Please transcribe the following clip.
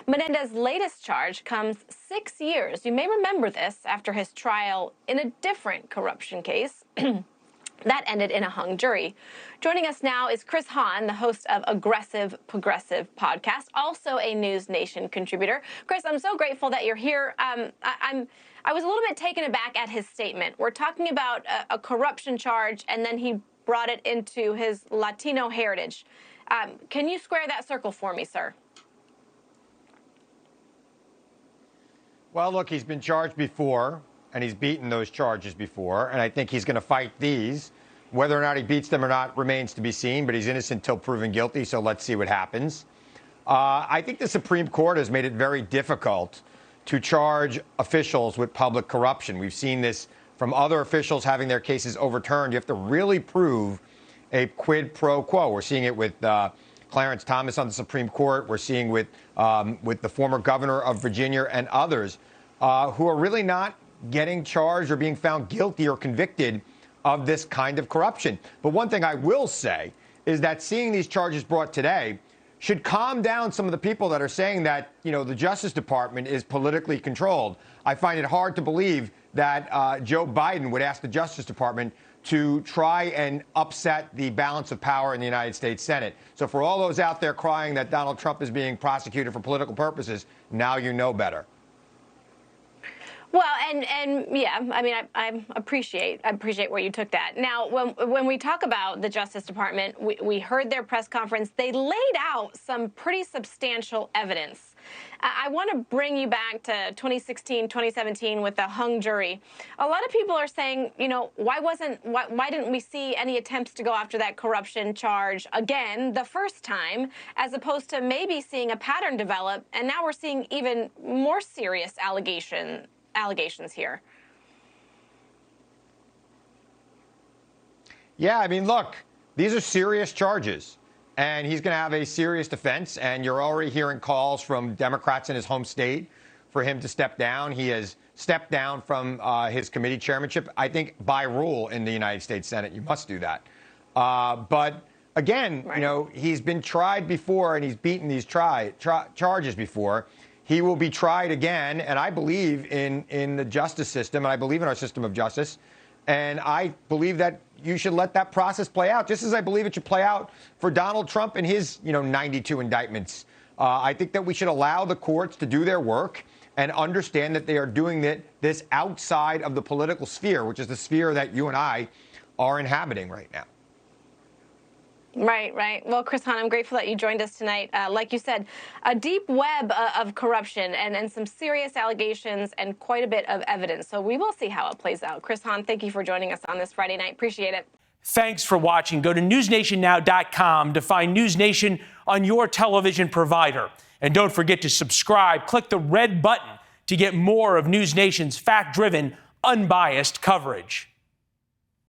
Menendez's latest charge comes 6 years. You may remember this after his trial in a different corruption case. That ended in a hung jury. Joining us now is Chris Hahn, the host of Aggressive Progressive podcast, also a NewsNation contributor. Chris, I'm so grateful that you're here. I was a little bit taken aback at his statement. We're talking about a corruption charge, and then he brought it into his Latino heritage. Can you square that circle for me, sir? Well, look, he's been charged before, and he's beaten those charges before, and I think he's going to fight these. Whether or not he beats them or not remains to be seen, but he's innocent until proven guilty, so let's see what happens. I think the Supreme Court has made it very difficult to charge officials with public corruption. We've seen this from other officials having their cases overturned. You have to really prove a quid pro quo. We're seeing it with Clarence Thomas on the Supreme Court. We're seeing with the former governor of Virginia and others who are really not getting charged or being found guilty or convicted of this kind of corruption. But one thing I will say is that seeing these charges brought today should calm down some of the people that are saying that, the Justice Department is politically controlled. I find it hard to believe that Joe Biden would ask the Justice Department to try and upset the balance of power in the United States Senate. So for all those out there crying that Donald Trump is being prosecuted for political purposes, now you know better. Well, and yeah, I mean, I appreciate where you took that. Now, when we talk about the Justice Department, we heard their press conference. They laid out some pretty substantial evidence. I want to bring you back to 2016, 2017 with the hung jury. A lot of people are saying, why didn't we see any attempts to go after that corruption charge again the first time, as opposed to maybe seeing a pattern develop, and now we're seeing even more serious allegations here. Yeah, I mean, look, these are serious charges, and he's going to have a serious defense, and you're already hearing calls from Democrats in his home state for him to step down. He has stepped down from his committee chairmanship. I think by rule in the United States Senate, you must do that. But again, right. He's been tried before, and he's beaten these charges before. He will be tried again, and I believe in the justice system, and I believe in our system of justice, and I believe that you should let that process play out, just as I believe it should play out for Donald Trump and his, 92 indictments. I think that we should allow the courts to do their work and understand that they are doing this outside of the political sphere, which is the sphere that you and I are inhabiting right now. Right. Well, Chris Hahn, I'm grateful that you joined us tonight. Like you said, a deep web of corruption and some serious allegations and quite a bit of evidence. So we will see how it plays out. Chris Hahn, thank you for joining us on this Friday night. Appreciate it. Thanks for watching. Go to newsnationnow.com to find NewsNation on your television provider. And don't forget to subscribe. Click the red button to get more of NewsNation's fact-driven, unbiased coverage.